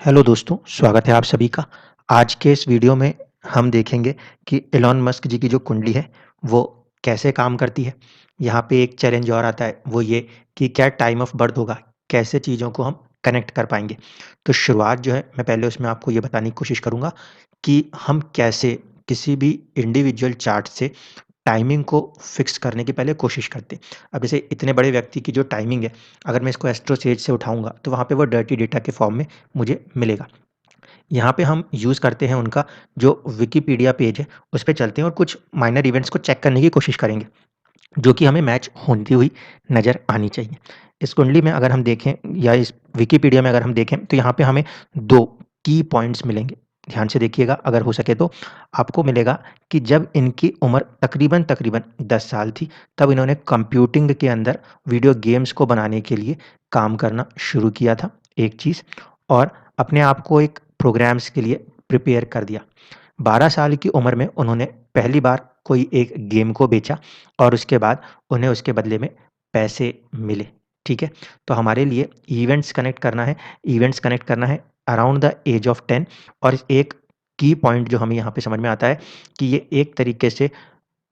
Hello दोस्तों, स्वागत है आप सभी का। आज के इस वीडियो में हम देखेंगे कि एलन मस्क जी की जो कुंडली है, वो कैसे काम करती है। यहाँ पे एक चैलेंज और आता है, वो ये कि क्या टाइम ऑफ बर्थ होगा, कैसे चीज़ों को हम कनेक्ट कर पाएँगे। तो शुरुआत जो है, मैं पहले उसमें आपको ये बताने की कोशिश करूँगा कि हम कैसे किसी भी इंडिविजुअल चार्ट से टाइमिंग को फिक्स करने की पहले कोशिश करते हैं। अब जैसे इतने बड़े व्यक्ति की जो टाइमिंग है, अगर मैं इसको एस्ट्रो सेज से उठाऊँगा, तो वहाँ पे वो डर्टी डेटा के फॉर्म में मुझे मिलेगा। यहाँ पे हम यूज़ करते हैं उनका जो विकिपीडिया पेज है, उस पे चलते हैं और कुछ माइनर इवेंट्स को चेक करने की कोशिश करेंगे, जो कि हमें मैच होती हुई नज़र आनी चाहिए। इस कुंडली में अगर हम देखें या इस विकिपीडिया में अगर हम देखें, तो यहाँ पे हमें 2 की पॉइंट्स मिलेंगे। ध्यान से देखिएगा, अगर हो सके तो आपको मिलेगा कि जब इनकी उम्र तकरीबन 10 साल थी, तब इन्होंने कंप्यूटिंग के अंदर वीडियो गेम्स को बनाने के लिए काम करना शुरू किया था, एक चीज़। और अपने आप को एक प्रोग्राम्स के लिए प्रिपेयर कर दिया। 12 साल की उम्र में उन्होंने पहली बार कोई एक गेम को बेचा और उसके बाद उन्हें उसके बदले में पैसे मिले, ठीक है? तो हमारे लिए इवेंट्स कनेक्ट करना है अराउंड द एज ऑफ 10। और एक की पॉइंट जो हमें यहाँ पे समझ में आता है कि ये एक तरीके से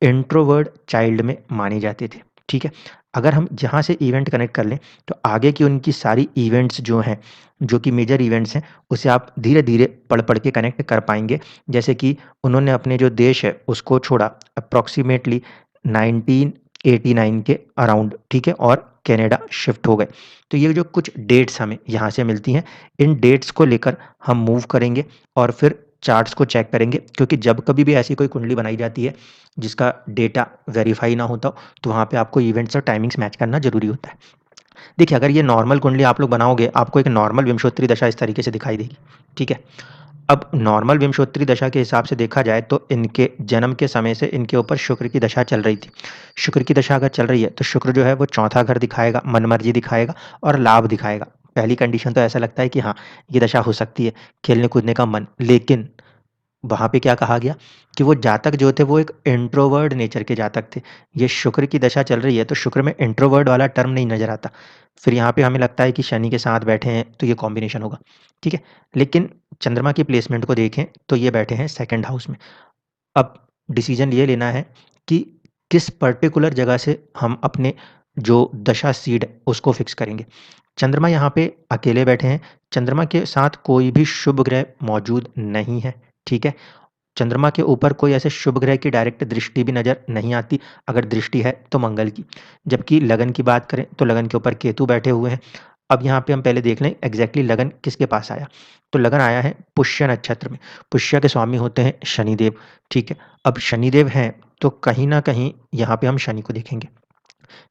इंट्रोवर्ट चाइल्ड में माने जाते थे, ठीक है? अगर हम जहाँ से इवेंट कनेक्ट कर लें, तो आगे की उनकी सारी इवेंट्स जो हैं, जो कि मेजर इवेंट्स हैं, उसे आप धीरे-धीरे पढ़-पढ़ के कनेक्ट कर पाएँगे। जैसे कि उन्होंने अपने जो देश है, उसको छोड़ा अप्रॉक्सिमेटली 1989 के अराउंड, ठीक है? और कनाडा शिफ्ट हो गए। तो ये जो कुछ डेट्स हमें यहाँ से मिलती हैं, इन डेट्स को लेकर हम मूव करेंगे और फिर चार्ट्स को चेक करेंगे, क्योंकि जब कभी भी ऐसी कोई कुंडली बनाई जाती है जिसका डेटा वेरीफाई ना होता हो, तो वहाँ पे आपको इवेंट्स और टाइमिंग्स मैच करना ज़रूरी होता है। देखिए, अगर ये नॉर्मल कुंडली आप लोग बनाओगे, आपको एक नॉर्मल विंशोत्तरी दशा इस तरीके से दिखाई देगी, ठीक है? अब नॉर्मल विंशोत्तरी दशा के हिसाब से देखा जाए, तो इनके जन्म के समय से इनके ऊपर शुक्र की दशा चल रही थी। शुक्र की दशा अगर चल रही है, तो शुक्र जो है वो चौथा घर दिखाएगा, मनमर्जी दिखाएगा और लाभ दिखाएगा। पहली कंडीशन तो ऐसा लगता है कि हाँ, ये दशा हो सकती है, खेलने-कूदने का मन। लेकिन वहाँ पे क्या कहा गया कि वो जातक जो थे वो एक इंट्रोवर्ट नेचर के जातक थे। ये शुक्र की दशा चल रही है, तो शुक्र में इंट्रोवर्ट वाला टर्म नहीं नज़र आता। फिर यहाँ पे हमें लगता है कि शनि के साथ बैठे हैं, तो ये कॉम्बिनेशन होगा, ठीक है? लेकिन चंद्रमा की प्लेसमेंट को देखें, तो ये बैठे हैं सेकंड हाउस में। अब डिसीज़न ये लेना है कि किस पर्टिकुलर जगह से हम अपने जो दशा सीड है, उसको फिक्स करेंगे। चंद्रमा यहाँ पे अकेले बैठे हैं, चंद्रमा के साथ कोई भी शुभ ग्रह मौजूद नहीं है, ठीक है? चंद्रमा के ऊपर कोई ऐसे शुभ ग्रह की डायरेक्ट दृष्टि भी नज़र नहीं आती, अगर दृष्टि है तो मंगल की। जबकि लगन की बात करें, तो लगन के ऊपर केतु बैठे हुए हैं। अब यहाँ पे हम पहले देख लें एग्ज़ैक्टली लगन किसके पास आया। तो लगन आया है पुष्य नक्षत्र में। पुष्य के स्वामी होते हैं शनिदेव, ठीक है? अब शनिदेव हैं, तो कहीं न कहीं यहाँ पे हम शनि को देखेंगे।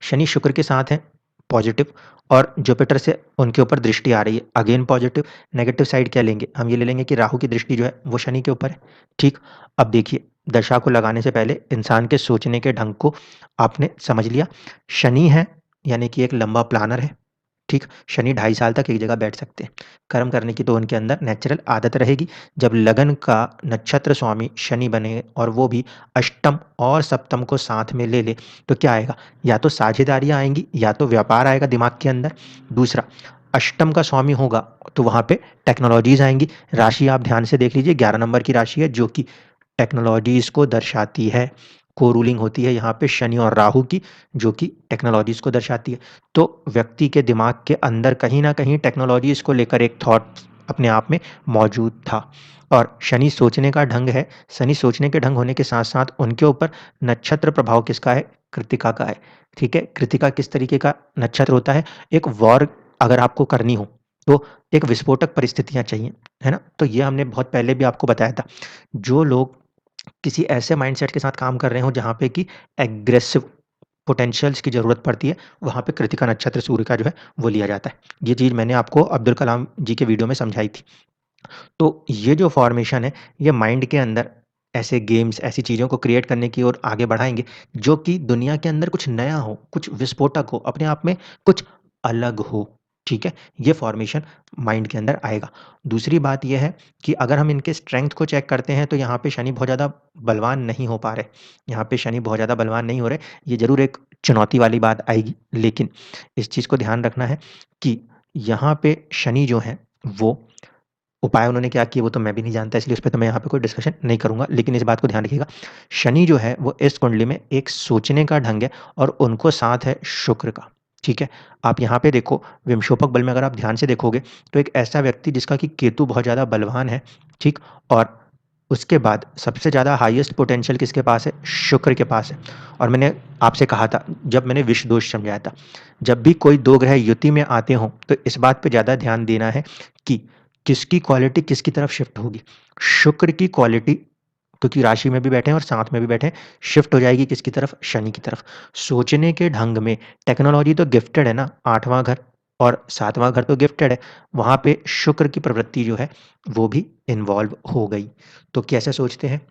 शनि शुक्र के साथ हैं, पॉजिटिव। और जुपिटर से उनके ऊपर दृष्टि आ रही है, अगेन पॉजिटिव। नेगेटिव साइड क्या लेंगे? हम ये ले लेंगे कि राहु की दृष्टि जो है वो शनि के ऊपर है, ठीक। अब देखिए, दशा को लगाने से पहले इंसान के सोचने के ढंग को आपने समझ लिया। शनि है, यानी कि एक लंबा प्लानर है, ठीक। शनि 2.5 साल तक एक जगह बैठ सकते हैं। कर्म करने की तो उनके अंदर नेचुरल आदत रहेगी। जब लगन का नक्षत्र स्वामी शनि बने और वो भी अष्टम और सप्तम को साथ में ले ले, तो क्या आएगा? या तो साझेदारियाँ आएँगी, या तो व्यापार आएगा दिमाग के अंदर। दूसरा, अष्टम का स्वामी होगा, तो वहाँ पे टेक्नोलॉजीज़ आएँगी। राशि आप ध्यान से देख लीजिए, 11 नंबर की राशि है, जो कि टेक्नोलॉजीज़ को दर्शाती है। को-रूलिंग होती है यहाँ पे शनि और राहु की, जो कि टेक्नोलॉजीज़ को दर्शाती है। तो व्यक्ति के दिमाग के अंदर कहीं न कहीं टेक्नोलॉजीज़ को लेकर एक थॉट अपने आप में मौजूद था। और शनि सोचने का ढंग है, शनि सोचने के ढंग होने के साथ-साथ उनके ऊपर नक्षत्र प्रभाव किसका है? कृत्तिका का है, ठीक है? कृत्तिका किस तरीके का नक्षत्र होता है? एक वॉर अगर आपको करनी हो, तो एक विस्फोटक परिस्थितियाँ चाहिए, है ना? तो ये हमने बहुत पहले भी आपको बताया था। जो लोग किसी ऐसे माइंडसेट के साथ काम कर रहे हों जहाँ पे कि एग्रेसिव पोटेंशियल्स की ज़रूरत पड़ती है, वहाँ पे कृत्तिका नक्षत्र सूर्य का जो है वो लिया जाता है। ये चीज़ मैंने आपको अब्दुल कलाम जी के वीडियो में समझाई थी। तो ये जो फ़ॉर्मेशन है, ये माइंड के अंदर ऐसे गेम्स, ऐसी चीज़ों को क्रिएट करने की ओर आगे बढ़ाएँगे, जो कि दुनिया के अंदर कुछ नया हो, कुछ विस्फोटक हो, अपने आप में कुछ अलग हो, ठीक है? ये फ़ॉर्मेशन माइंड के अंदर आएगा। दूसरी बात ये है कि अगर हम इनके स्ट्रेंथ को चेक करते हैं, तो यहाँ पे शनि बहुत ज़्यादा बलवान नहीं हो पा रहे। यहाँ पे शनि बहुत ज़्यादा बलवान नहीं हो रहे। ये ज़रूर एक चुनौती वाली बात आएगी, लेकिन इस चीज़ को ध्यान रखना है कि यहाँ पे शनि जो हैं, वो उपाय उन्होंने क्या किए वो तो मैं भी नहीं जानता, इसलिए उस पे तो मैं यहाँ पे कोई डिस्कशन नहीं करूँगा। लेकिन इस बात को ध्यान रखिएगा, शनि जो है वो इस कुंडली में एक सोचने का ढंग है और उनको साथ है शुक्र का, ठीक है? आप यहाँ पे देखो विमशोपक बल में अगर आप ध्यान से देखोगे तो एक ऐसा व्यक्ति जिसका कि केतु बहुत ज़्यादा बलवान है, ठीक? और उसके बाद सबसे ज़्यादा हाईएस्ट पोटेंशियल किसके पास है? शुक्र के पास है। और मैंने आपसे कहा था जब मैंने विष दोष समझाया था, जब भी कोई 2 ग्रह युति में आते हों तो इस बात पे ज़्यादा ध्यान देना है कि किसकी क्वालिटी किसकी तरफ शिफ्ट होगी। शुक्र की क्वालिटी क्योंकि राशि में भी बैठे हैं और साथ में भी बैठे हैं, शिफ्ट हो जाएगी किसकी तरफ? शनि की तरफ। सोचने के ढंग में टेक्नोलॉजी तो गिफ्टेड है ना, 8वां घर और 7वां घर तो गिफ्टेड है। वहाँ पे शुक्र की प्रवृत्ति जो है वो भी इन्वॉल्व हो गई। तो कैसे सोचते हैं?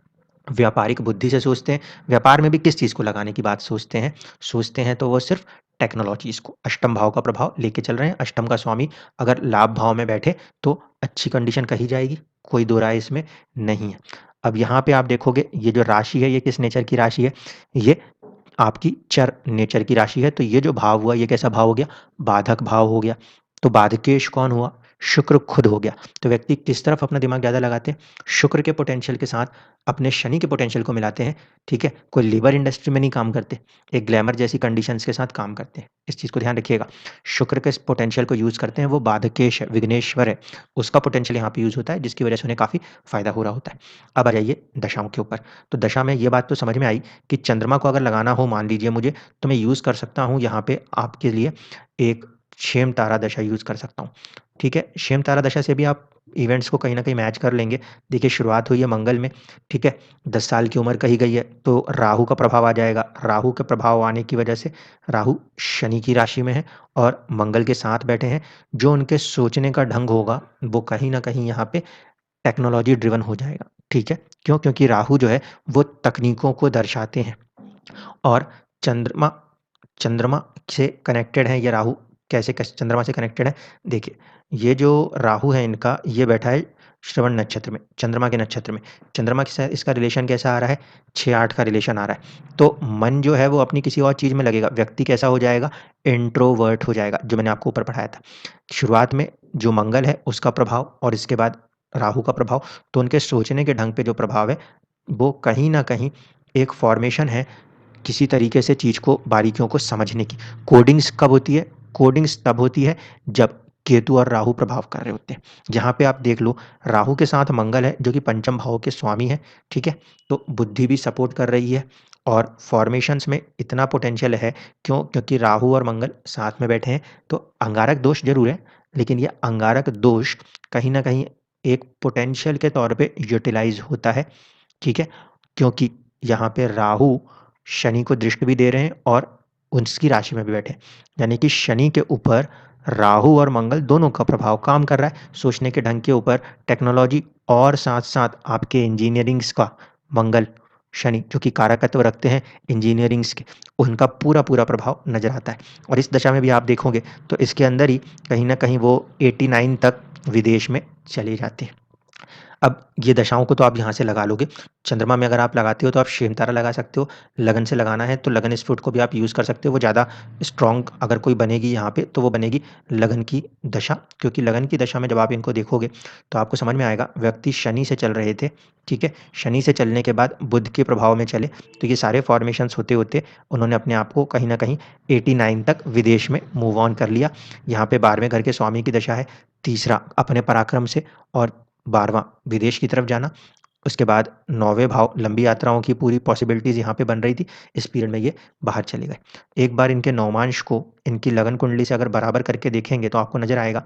व्यापारिक बुद्धि से सोचते हैं। व्यापार में भी किस चीज़ को लगाने की बात सोचते हैं? सोचते हैं तो वो सिर्फ़ टेक्नोलॉजीज़ को। अष्टम भाव का प्रभाव लेके चल रहे हैं। अष्टम का स्वामी अगर लाभ भाव में बैठे तो अच्छी कंडीशन कही जाएगी, कोई दो राय इसमें नहीं है। अब यहाँ पे आप देखोगे ये जो राशि है ये किस नेचर की राशि है? ये आपकी चर नेचर की राशि है, तो ये जो भाव हुआ ये कैसा भाव हो गया? बाधक भाव हो गया। तो बाधकेश कौन हुआ? शुक्र खुद हो गया। तो व्यक्ति किस तरफ अपना दिमाग ज़्यादा लगाते हैं? शुक्र के पोटेंशियल के साथ अपने शनि के पोटेंशियल को मिलाते हैं, ठीक है? कोई लेबर इंडस्ट्री में नहीं काम करते, एक ग्लैमर जैसी कंडीशंस के साथ काम करते हैं। इस चीज़ को ध्यान रखिएगा। शुक्र के इस पोटेंशियल को यूज़ करते हैं, वो बाधकेश है, विघ्नेश्वर है, उसका पोटेंशियल यहाँ पे यूज़ होता है, जिसकी वजह से उन्हें काफ़ी फ़ायदा हो रहा होता है। अब आ जाइए दशाओं के ऊपर। तो दशा में ये बात तो समझ में आई कि चंद्रमा को अगर लगाना हो मान लीजिए मुझे, तो मैं यूज़ कर सकता हूँ यहाँ पे आपके लिए एक क्षेम तारा दशा यूज़ कर सकता हूँ, ठीक है? क्षेम तारा दशा से भी आप इवेंट्स को कहीं न कहीं मैच कर लेंगे। देखिए शुरुआत हुई है मंगल में, ठीक है? 10 साल की उम्र कही गई है, तो राहु का प्रभाव आ जाएगा। राहु के प्रभाव आने की वजह से राहु शनि की राशि में है और मंगल के साथ बैठे हैं। जो उनके सोचने का ढंग होगा, वो कहीं न कहीं यहाँ पे टेक्नोलॉजी ड्रिवन हो जाएगा, ठीक है? क्यों? क्योंकि राहु जो है वो तकनीकों को दर्शाते हैं और चंद्रमा चंद्रमा से कनेक्टेड है ये राहु कैसे चंद्रमा से कनेक्टेड है? देखिए, ये जो राहु है इनका ये बैठा है श्रवण नक्षत्र में, चंद्रमा के नक्षत्र में। चंद्रमा के साथ इसका रिलेशन कैसा आ रहा है? 6-8 का रिलेशन आ रहा है। तो मन जो है वो अपनी किसी और चीज़ में लगेगा। व्यक्ति कैसा हो जाएगा? इंट्रोवर्ट हो जाएगा, जो मैंने आपको ऊपर पढ़ाया था। शुरुआत में जो मंगल है उसका प्रभाव और इसके बाद राहु का प्रभाव, तो उनके सोचने के ढंग पे जो प्रभाव है, वो कहीं न कहीं एक फ़ॉर्मेशन है किसी तरीके से चीज़ को बारीकियों को समझने की। कोडिंग्स कब होती है? कोडिंग्स तब होती है जब केतु और राहु प्रभाव कर रहे होते हैं। जहाँ पे आप देख लो राहु के साथ मंगल है जो कि पंचम भाव के स्वामी हैं, ठीक है? तो बुद्धि भी सपोर्ट कर रही है और फ़ॉर्मेशंस में इतना पोटेंशियल है क्यों? क्योंकि राहु और मंगल साथ में बैठे हैं, तो अंगारक दोष ज़रूर है, लेकिन ये अंगारक दोष कहीं न कहीं एक पोटेंशियल के तौर पे यूटिलाइज़ होता है, ठीक है? क्योंकि यहाँ पे राहु शनि को दृष्टि भी दे रहे हैं और उसकी राशि में भी बैठे हैं। यानी कि शनि के ऊपर राहु और मंगल दोनों का प्रभाव काम कर रहा है। सोचने के ढंग के ऊपर टेक्नोलॉजी और साथ-साथ आपके इंजीनियरिंग्स का मंगल, शनि जो कि कारकत्व रखते हैं इंजीनियरिंग्स के, उनका पूरा-पूरा प्रभाव नज़र आता है। और इस दशा में भी आप देखोगे तो इसके अंदर ही कहीं न कहीं वो 89 तक विदेश में चले जाते हैं। अब ये दशाओं को तो आप यहाँ से लगा लोगे। चंद्रमा में अगर आप लगाते हो तो आप क्षेमतारा लगा सकते हो। लगन से लगाना है तो लगन स्फुट को भी आप यूज़ कर सकते हो। वो ज़्यादा स्ट्रॉन्ग अगर कोई बनेगी यहाँ पे तो वो बनेगी लगन की दशा। क्योंकि लगन की दशा में जब आप इनको देखोगे तो आपको समझ में आएगा व्यक्ति शनि से चल रहे थे, ठीक है? शनि से चलने के बाद बुध के प्रभाव में चले तो ये सारे फ़ॉर्मेशंस होते-होते उन्होंने अपने आप को कहीं न कहीं 89 तक विदेश में मूव ऑन कर लिया। यहाँ पे 12वें घर के स्वामी की दशा है। तीसरा अपने पराक्रम से और 12वां विदेश की तरफ जाना, उसके बाद 9वें भाव लंबी यात्राओं की पूरी पॉसिबिलिटीज़ यहाँ पे बन रही थी, इस पीरियड में ये बाहर चले गए। एक बार इनके नौमांश को इनकी लगन कुंडली से अगर बराबर करके देखेंगे तो आपको नज़र आएगा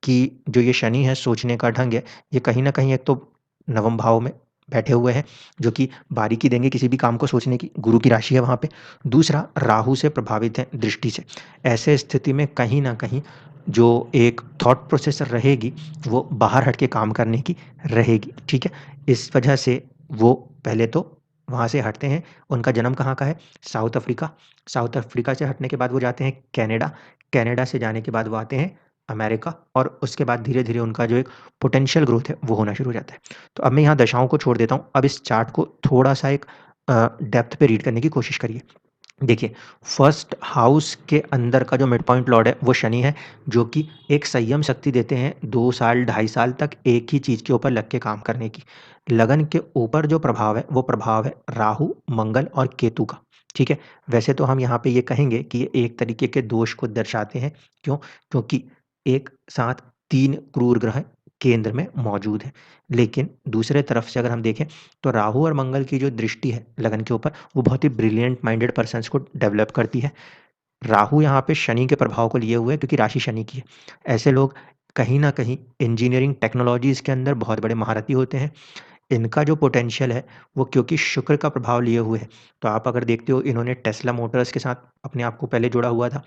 कि जो ये शनि है सोचने का ढंग है, ये कहीं न कहीं एक तो नवम भाव में बैठे हुए हैं, जो कि बारीकी देंगे किसी भी काम को सोचने की, गुरु की राशि है वहाँ पे। दूसरा राहु से प्रभावित हैं दृष्टि से। ऐसे स्थिति में कहीं न कहीं जो एक थॉट प्रोसेस रहेगी, वो बाहर हट के काम करने की रहेगी, ठीक है? इस वजह से वो पहले तो वहाँ से हटते हैं। उनका जन्म कहाँ का है? South Africa. साउथ अफ्रीका से हटने के बाद वो जाते हैं कनाडा। कनाडा से जाने के बाद वो आते हैं अमेरिका और उसके बाद धीरे-धीरे उनका जो एक पोटेंशियल ग्रोथ है, वो होना शुरू हो जाता है। तो अब मैं यहाँ दशाओं को छोड़ देता हूँ। अब इस चार्ट को थोड़ा-सा एक डेप्थ पे रीड करने की कोशिश करिए। देखिए, फर्स्ट हाउस के अंदर का जो मिड पॉइंट लॉर्ड है वो शनि है, जो कि एक संयम शक्ति देते हैं 2 साल, ढाई साल तक एक ही चीज़ के ऊपर लग के काम करने की। लगन के ऊपर जो प्रभाव है, वो प्रभाव है राहु, मंगल और केतु का, ठीक है? वैसे तो हम यहाँ पे ये कहेंगे कि ये एक तरीके के दोष को दर्शाते हैं, क्यों? क्योंकि एक साथ 3 क्रूर ग्रह केंद्र में मौजूद हैं। लेकिन दूसरे तरफ से अगर हम देखें, तो राहु और मंगल की जो दृष्टि है लगन के ऊपर, वो बहुत ही ब्रिलियंट माइंडेड पर्सन्स को डेवलप करती है। राहु यहाँ पे शनि के प्रभाव को लिए हुए है, क्योंकि राशि शनि की है। ऐसे लोग कहीं न कहीं इंजीनियरिंग टेक्नोलॉजीज़ के अंदर बहुत बड़े महारथी होते हैं। इनका जो पोटेंशियल है, वो क्योंकि शुक्र का प्रभाव लिए हुए है। तो आप अगर देखते हो, इन्होंने टेस्ला मोटर्स के साथ अपने आप को पहले जोड़ा हुआ था,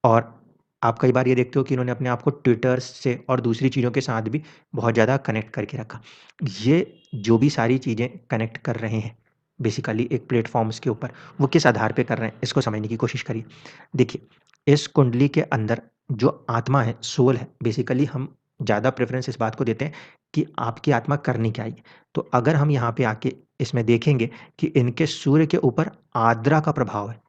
और आप कई बार ये देखते हो कि इन्होंने अपने आप को ट्विटर से और दूसरी चीज़ों के साथ भी बहुत ज़्यादा कनेक्ट करके रखा। ये जो भी सारी चीज़ें कनेक्ट कर रहे हैं, बेसिकली एक प्लेटफ़ॉर्म्स के ऊपर, वो किस आधार पे कर रहे हैं, इसको समझने की कोशिश करिए। देखिए, इस कुंडली के अंदर जो आत्मा है, सोल है, बेसिकली हम ज़्यादा प्रेफ़रेंस इस बात को देते हैं कि आपकी आत्मा करनी क्या है। तो अगर हम यहाँ पे आके इसमें देखेंगे कि इनके सूर्य के ऊपर आर्द्रा का प्रभाव है।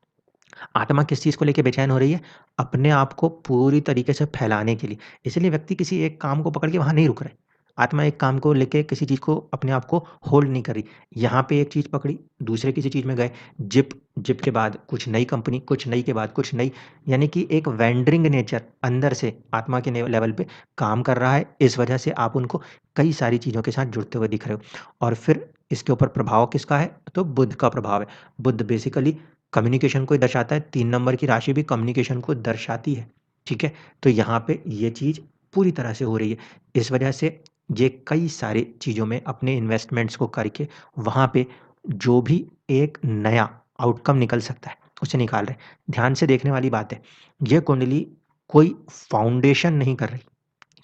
आत्मा किस चीज़ को लेके बेचैन हो रही है? अपने आप को पूरी तरीके से फैलाने के लिए। इसलिए व्यक्ति किसी एक काम को पकड़ के वहाँ नहीं रुक रहा है। आत्मा एक काम को लेके किसी चीज़ को अपने आप को होल्ड नहीं कर रही। यहाँ पे एक चीज़ पकड़ी, दूसरे किसी चीज़ में गए, जिप, जिप के बाद कुछ नई कंपनी, कुछ नई के बाद कुछ नई, यानी कि एक वैंडरिंग नेचर अंदर से आत्मा के लेवल पे काम कर रहा है। इस वजह से आप उनको कई सारी चीज़ों के साथ जुड़ते हुए दिख रहे हो। और फिर इसके ऊपर प्रभाव किसका है? तो बुध का प्रभाव है। बुध बेसिकली कम्युनिकेशन को दर्शाता है। 3 नंबर की राशि भी कम्युनिकेशन को दर्शाती है, ठीक है? तो यहाँ पे ये चीज़ पूरी तरह से हो रही है। इस वजह से ये कई सारी चीज़ों में अपने इन्वेस्टमेंट्स को करके वहाँ पे जो भी एक नया आउटकम निकल सकता है, उसे निकाल रहे हैं। ध्यान से देखने वाली बात है, ये कुंडली कोई फाउंडेशन नहीं कर रही।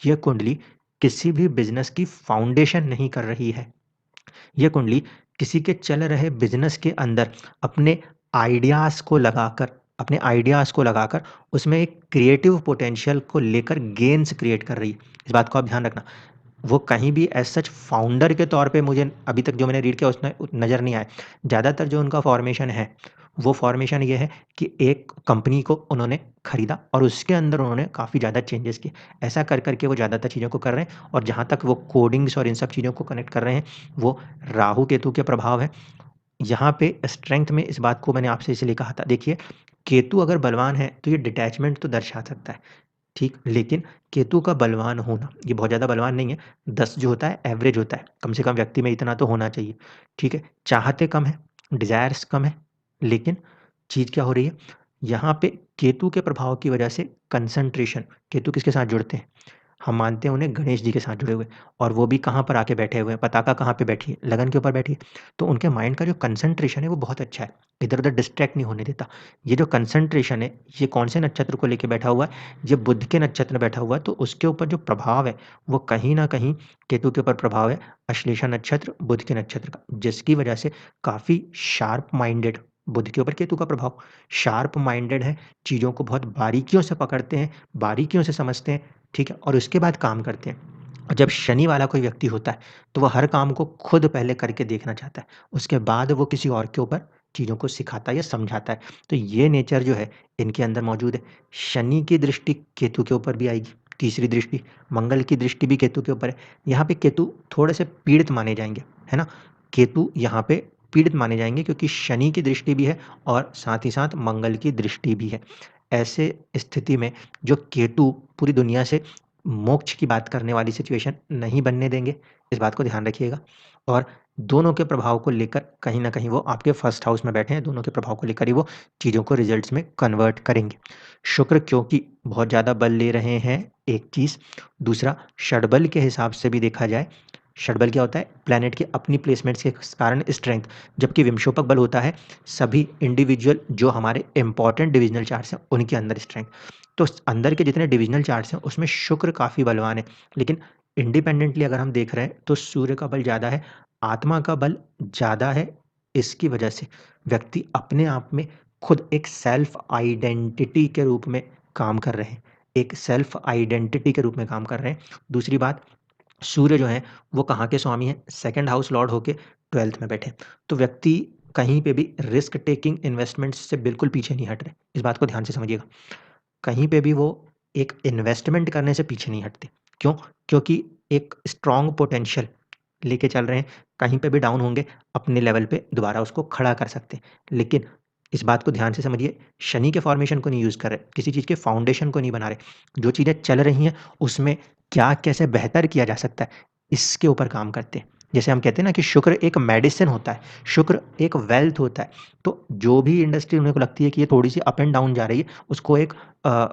ये कुंडली किसी भी बिज़नेस की फाउंडेशन नहीं कर रही है। ये कुंडली किसी के चल रहे बिजनेस के अंदर अपने आइडियाज़ को लगाकर उसमें एक क्रिएटिव पोटेंशियल को लेकर गेन्स क्रिएट कर रही है। इस बात को आप ध्यान रखना। वो कहीं भी एज़ सच फाउंडर के तौर पे मुझे अभी तक जो मैंने रीड किया उसमें नज़र नहीं आया। ज़्यादातर जो उनका फ़ॉर्मेशन है, वो फ़ॉर्मेशन ये है कि एक कंपनी को उन्होंने खरीदा और उसके अंदर उन्होंने काफ़ी ज़्यादा चेंजेस किए। ऐसा कर के वो ज़्यादातर चीज़ों को कर रहे हैं, और जहाँ तक वो कोडिंग्स और इन सब चीज़ों को कनेक्ट कर रहे हैं, वो राहु केतु के प्रभाव है। यहाँ पे स्ट्रेंथ में इस बात को मैंने आपसे इसलिए कहा था। देखिए, केतु अगर बलवान है तो ये डिटैचमेंट तो दर्शा सकता है, ठीक? लेकिन केतु का बलवान होना, ये बहुत ज़्यादा बलवान नहीं है। 10 जो होता है एवरेज होता है। कम से कम व्यक्ति में इतना तो होना चाहिए, ठीक है? चाहते कम हैं, डिज़ायर्स कम है, लेकिन चीज़ क्या हो रही है? यहाँ पे केतु के प्रभाव की वजह से कंसंट्रेशन, केतु किसके साथ जुड़ते हैं? हम मानते हैं उन्हें गणेश जी के साथ जुड़े हुए, और वो भी कहाँ पर आके बैठे हुए हैं, पताका कहाँ पे बैठी है? लगन के ऊपर बैठी है। तो उनके माइंड का जो कंसंट्रेशन है वो बहुत अच्छा है, इधर-उधर डिस्ट्रैक्ट नहीं होने देता। ये जो कंसंट्रेशन है, ये कौन से नक्षत्र को लेके बैठा हुआ है? ये बुध के नक्षत्र में बैठा हुआ है, तो उसके ऊपर जो प्रभाव है, वो कहीं न कहीं केतु के ऊपर प्रभाव है, अश्लेषा नक्षत्र, बुध के नक्षत्र का, जिसकी वजह से काफ़ी शार्प माइंडेड, बुध के ऊपर केतु का प्रभाव, शार्प माइंडेड है, चीज़ों को बहुत बारीकियों से पकड़ते हैं, बारीकियों से समझते हैं, ठीक है? और उसके बाद काम करते हैं। और जब शनि वाला कोई व्यक्ति होता है, तो वो हर काम को खुद पहले करके देखना चाहता है। उसके बाद वो किसी और के ऊपर चीज़ों को सिखाता है या समझाता है। तो ये नेचर जो है, इनके अंदर मौजूद है। शनि की दृष्टि केतु के ऊपर भी आएगी, तीसरी दृष्टि, मंगल की दृष्टि भी केतु के ऊपर है। यहाँ पे केतु थोड़े से पीड़ित माने जाएँगे, है ना? केतु यहाँ पे पीड़ित माने जाएँगे, क्योंकि शनि की दृष्टि भी है और साथ ही साथ मंगल की दृष्टि भी है। ऐसे स्थिति में जो केतु पूरी दुनिया से मोक्ष की बात करने वाली सिचुएशन नहीं बनने देंगे, इस बात को ध्यान रखिएगा। और दोनों के प्रभाव को लेकर कहीं न कहीं वो आपके फर्स्ट हाउस में बैठे हैं, दोनों के प्रभाव को लेकर ही वो चीज़ों को रिज़ल्ट्स में कन्वर्ट करेंगे। शुक्र क्योंकि बहुत ज़्यादा बल ले रहे हैं, एक चीज़। दूसरा, षडबल के हिसाब से भी देखा जाए, षडबल क्या होता है? प्लैनेट की अपनी प्लेसमेंट्स के कारण स्ट्रेंथ, जबकि विमशोपक बल होता है सभी इंडिविजुअल जो हमारे इम्पोर्टेंट डिविज़नल चार्ट्स हैं, उनके अंदर स्ट्रेंथ। तो अंदर के जितने डिविज़नल चार्ट्स हैं, उसमें शुक्र काफ़ी बलवान है। लेकिन इंडिपेंडेंटली अगर हम देख रहे हैं, तो सूर्य का बल ज़्यादा है, आत्मा का बल ज़्यादा है। इसकी वजह से व्यक्ति अपने आप में खुद एक सेल्फ आइडेंटिटी के रूप में काम कर रहे हैं। एक सेल्फ आइडेंटिटी के रूप में काम कर रहे हैं। दूसरी बात, सूर्य जो है वो कहाँ के स्वामी हैं? सेकंड हाउस लॉर्ड होके 12th में बैठे। तो व्यक्ति कहीं पे भी रिस्क टेकिंग इन्वेस्टमेंट्स से बिल्कुल पीछे नहीं हट रहे। इस बात को ध्यान से समझिएगा। कहीं पे भी वो एक इन्वेस्टमेंट करने से पीछे नहीं हटते। क्यों? क्योंकि एक स्ट्रॉन्ग पोटेंशियल लेके चल रहे हैं, कहीं पे भी डाउन होंगे, अपने लेवल पे दोबारा उसको खड़ा कर सकते हैं। लेकिन इस बात को ध्यान से समझिए, शनि के फॉर्मेशन को नहीं यूज़ कर रहे, किसी चीज़ के फाउंडेशन को नहीं बना रहे। जो चीज़ें चल रही हैं, उसमें क्या कैसे बेहतर किया जा सकता है, इसके ऊपर काम करते हैं। जैसे हम कहते हैं ना कि शुक्र एक मेडिसिन होता है, शुक्र एक वेल्थ होता है। तो जो भी इंडस्ट्री उन्हें को लगती है कि ये थोड़ी-सी अप एंड डाउन जा रही है, उसको एक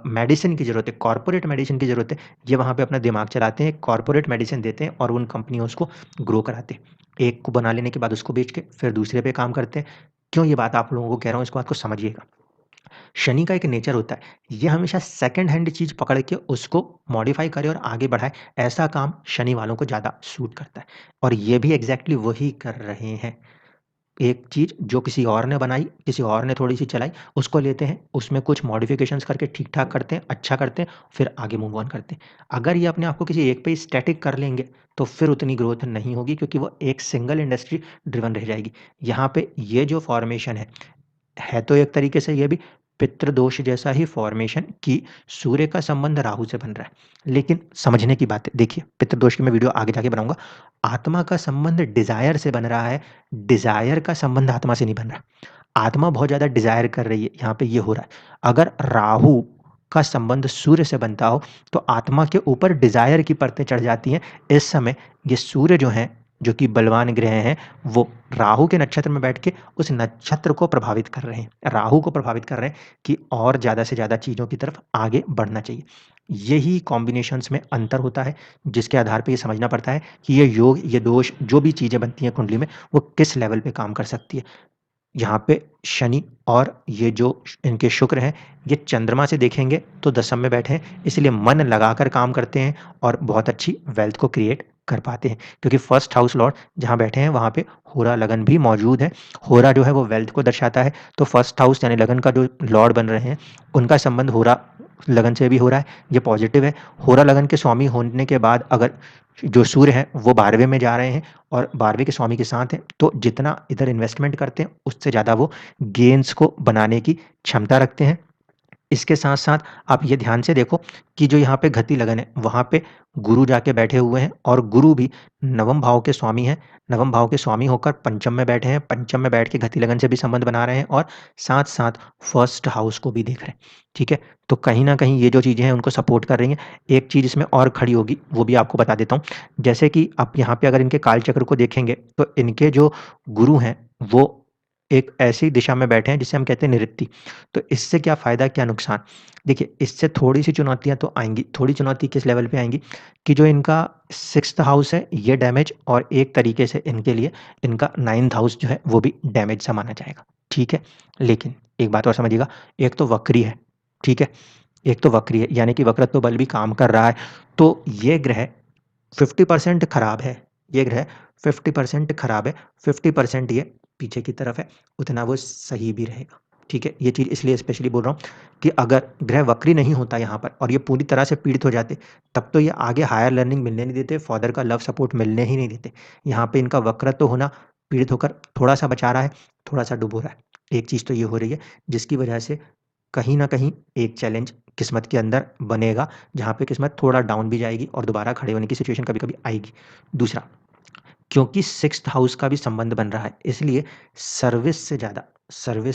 मेडिसिन की ज़रूरत है, कॉर्पोरेट मेडिसिन की ज़रूरत है। ये वहाँ पे अपना दिमाग चलाते हैं, कॉर्पोरेट मेडिसिन देते हैं और उन कंपनियों उसको ग्रो कराते हैं। एक को बना लेने के बाद उसको बेच के फिर दूसरे पे काम करते हैं। क्यों ये बात आप लोगों को कह रहा हूँ, इस बात को समझिएगा। शनि का एक नेचर होता है, ये हमेशा सेकंड हैंड चीज़ पकड़ के उसको मॉडिफ़ाई करे और आगे बढ़ाए, ऐसा काम शनि वालों को ज़्यादा सूट करता है। और ये भी एग्ज़ैक्टली वही कर रहे हैं। एक चीज़ जो किसी और ने बनाई, किसी और ने थोड़ी-सी चलाई, उसको लेते हैं, उसमें कुछ मॉडिफ़िकेशंस करके ठीक-ठाक करते हैं, अच्छा करते हैं, फिर आगे मूव ऑन करते हैं। अगर ये अपने आप को किसी एक पे ही स्टैटिक कर लेंगे, तो फिर उतनी ग्रोथ नहीं होगी, क्योंकि वो एक सिंगल इंडस्ट्री ड्रिवन रह जाएगी। यहाँ पे ये जो फ़ॉर्मेशन है तो एक तरीके से ये भी पितृदोष जैसा ही फॉर्मेशन कि सूर्य का संबंध राहु से बन रहा है। लेकिन समझने की बात है, देखिए पितृदोष की मैं वीडियो आगे जाके बनाऊँगा। आत्मा का संबंध डिज़ायर से बन रहा है, डिज़ायर का संबंध आत्मा से नहीं बन रहा। आत्मा बहुत ज़्यादा डिज़ायर कर रही है, यहाँ पे ये हो रहा है। अगर राहु का संबंध सूर्य से बनता हो, तो आत्मा के ऊपर डिज़ायर की परतें चढ़ जाती हैं। इस समय ये सूर्य जो हैं, जो कि बलवान ग्रह हैं, वो राहु के नक्षत्र में बैठ के उस नक्षत्र को प्रभावित कर रहे हैं, राहु को प्रभावित कर रहे हैं कि और ज़्यादा से ज़्यादा चीज़ों की तरफ आगे बढ़ना चाहिए। यही कॉम्बिनेशंस में अंतर होता है, जिसके आधार पे ये समझना पड़ता है कि ये योग, ये दोष, जो भी चीज़ें बनती हैं कुंडली में, वो किस लेवल पे काम कर सकती है। यहाँ पे शनि और ये जो इनके शुक्र हैं, ये चंद्रमा से देखेंगे तो दशम में बैठे हैं, इसलिए मन लगाकर काम करते हैं और बहुत अच्छी वेल्थ को क्रिएट कर पाते हैं। क्योंकि फर्स्ट हाउस लॉर्ड जहाँ बैठे हैं, वहाँ पे होरा लगन भी मौजूद है। होरा जो है वो वेल्थ को दर्शाता है, तो फर्स्ट हाउस यानी लगन का जो लॉर्ड बन रहे हैं, उनका संबंध होरा लगन से भी हो रहा है, ये पॉजिटिव है। होरा लगन के स्वामी होने के बाद अगर जो सूर्य हैं, वो 12वें में जा रहे हैं और 12वें के स्वामी के साथ हैं, तो जितना इधर इन्वेस्टमेंट करते हैं, उससे ज़्यादा वो गेन्स को बनाने की क्षमता रखते हैं। इसके साथ-साथ आप ये ध्यान से देखो कि जो यहाँ पे घती लगन है, वहाँ पे गुरु जाके बैठे हुए हैं और गुरु भी नवम भाव के स्वामी हैं। नवम भाव के स्वामी होकर पंचम में बैठे हैं, पंचम में बैठ के घती लगन से भी संबंध बना रहे हैं और साथ-साथ फर्स्ट हाउस को भी देख रहे हैं, ठीक है? तो कहीं न कहीं ये जो चीज़ें हैं, उनको सपोर्ट कर रही हैं। एक चीज़ इसमें और खड़ी होगी, वो भी आपको बता देता हूँ। जैसे कि आप यहाँ पे अगर इनके काल चक्र को देखेंगे, तो इनके जो गुरु हैं, वो एक ऐसी दिशा में बैठे हैं, जिसे हम कहते हैं निऋत्ति। तो इससे क्या फ़ायदा, क्या नुकसान? देखिए, इससे थोड़ी-सी चुनौतियाँ तो आएँगी। थोड़ी चुनौती किस लेवल पे आएँगी कि जो इनका 6th हाउस है, ये डैमेज, और एक तरीके से इनके लिए इनका 9th हाउस जो है, वो भी डैमेज सा माना जाएगा, ठीक है? लेकिन एक बात और समझिएगा, एक तो वक्री है, ठीक है? एक तो वक्री है, यानी कि वक्रत्व बल भी काम कर रहा है। तो ये ग्रह 50% खराब है, ये ग्रह 50% खराब है, 50% ये पीछे की तरफ है, उतना वो सही भी रहेगा, ठीक है? ये चीज़ इसलिए स्पेशली बोल रहा हूँ कि अगर ग्रह वक्री नहीं होता यहाँ पर और ये पूरी तरह से पीड़ित हो जाते, तब तो ये आगे हायर लर्निंग मिलने नहीं देते, फादर का लव सपोर्ट मिलने ही नहीं देते। यहाँ पे इनका वक्रत्व होना, पीड़ित होकर थोड़ा-सा बचा रहा है, थोड़ा-सा डुबो रहा है। एक चीज़ तो ये हो रही है, जिसकी वजह से कहीं न कहीं एक चैलेंज किस्मत के अंदर बनेगा, जहाँ पे किस्मत थोड़ा डाउन भी जाएगी और दोबारा खड़े होने की सिचुएशन कभी-कभी आएगी। दूसरा, क्योंकि 6th हाउस का भी संबंध बन रहा है, इसलिए सर्विस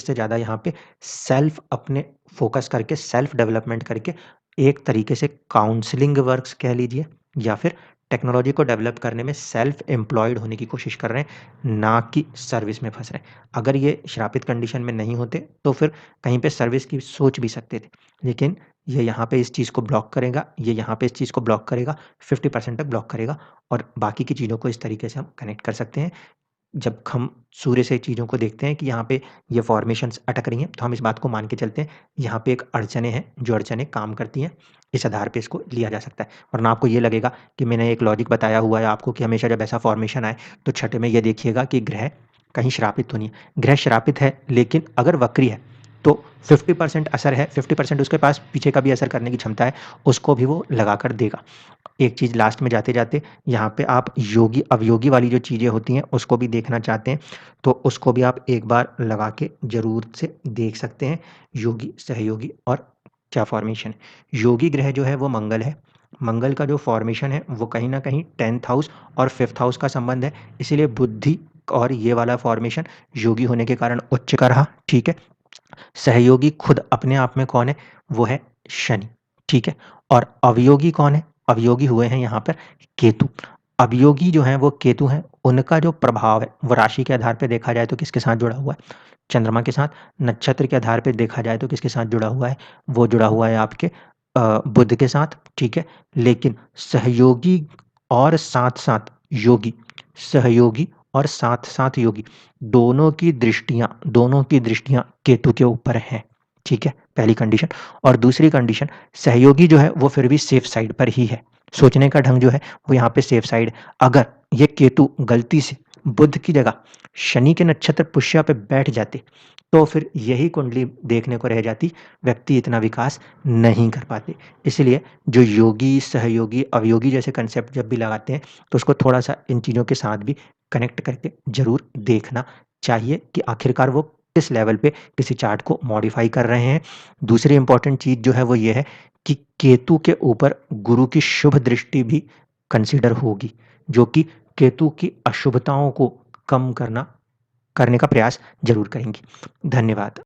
से ज़्यादा यहाँ पे सेल्फ अपने फ़ोकस करके, सेल्फ डेवलपमेंट करके, एक तरीके से काउंसलिंग वर्क्स कह लीजिए, या फिर टेक्नोलॉजी को डेवलप करने में सेल्फ एम्प्लॉयड होने की कोशिश कर रहे हैं, ना कि सर्विस में फँस रहे हैं। अगर ये श्रापित कंडीशन में नहीं होते, तो फिर कहीं पे सर्विस की सोच भी सकते थे। लेकिन ये यहाँ पे इस चीज़ को ब्लॉक करेगा, ये यहाँ पे इस चीज़ को ब्लॉक करेगा, 50% तक ब्लॉक करेगा और बाकी की चीज़ों को इस तरीके से हम कनेक्ट कर सकते हैं। जब हम सूर्य से चीज़ों को देखते हैं कि यहाँ पे ये फ़ॉर्मेशंस अटक रही हैं, तो हम इस बात को मान के चलते हैं, यहाँ पे एक अड़चनें हैं, जो अड़चनें काम करती हैं, इस आधार पे इसको लिया जा सकता है। वरना आपको ये लगेगा कि मैंने एक लॉजिक बताया हुआ है आपको कि हमेशा जब ऐसा फ़ॉर्मेशन आए, तो छठे में ये देखिएगा कि ग्रह कहीं श्रापित तो नहीं है। ग्रह श्रापित है, लेकिन अगर वक्री है, तो 50% असर है, 50% उसके पास पीछे का भी असर करने की क्षमता है, उसको भी वो लगा कर देगा। एक चीज़ लास्ट में जाते-जाते यहाँ पे आप योगी अवयोगी वाली जो चीज़ें होती हैं उसको भी देखना चाहते हैं, तो उसको भी आप एक बार लगा के ज़रूर से देख सकते हैं। योगी, सहयोगी और क्या फ़ॉर्मेशन है। योगी ग्रह जो है वो मंगल है। मंगल का जो फ़ॉर्मेशन है वो कहीं न कहीं 10th हाउस और 5th हाउस का संबंध है, इसीलिए बुद्धि और ये वाला फ़ॉर्मेशन योगी होने के कारण उच्च का रहा, ठीक है। सहयोगी खुद अपने आप में कौन है? वो है शनि, ठीक है? और अवयोगी कौन है? अवयोगी हुए हैं यहाँ पर केतु। अवयोगी जो हैं वो केतु हैं, उनका जो प्रभाव है वो राशि के आधार पे देखा जाए तो किसके साथ जुड़ा हुआ है? चंद्रमा के साथ। नक्षत्र के आधार पे देखा जाए तो किसके साथ जुड़ा हुआ है? वो जुड़ा हुआ है आपके बुध के साथ, ठीक है? लेकिन सहयोगी और साथ-साथ योगी, सहयोगी और साथ-साथ योगी दोनों की दृष्टियाँ केतु के ऊपर हैं, ठीक है? पहली कंडीशन। और दूसरी कंडीशन, सहयोगी जो है वो फिर भी सेफ साइड पर ही है। सोचने का ढंग जो है वो यहाँ पे सेफ साइड। अगर ये केतु गलती से बुध की जगह शनि के नक्षत्र पुष्या पे बैठ जाते, तो फिर यही कुंडली देखने को रह जाती, व्यक्ति इतना विकास नहीं कर पाते। इसलिए जो योगी, सहयोगी, अवयोगी जैसे कंसेप्ट जब भी लगाते हैं, तो उसको थोड़ा-सा इन चीज़ों के साथ भी कनेक्ट करके ज़रूर देखना चाहिए कि आखिरकार वो किस लेवल पे किसी चार्ट को मॉडिफ़ाई कर रहे हैं। दूसरी इम्पोर्टेंट चीज़ जो है वो ये है कि केतु के ऊपर गुरु की शुभ दृष्टि भी कंसिडर होगी, जो कि केतु की अशुभताओं को कम करने का प्रयास ज़रूर करेंगी। धन्यवाद।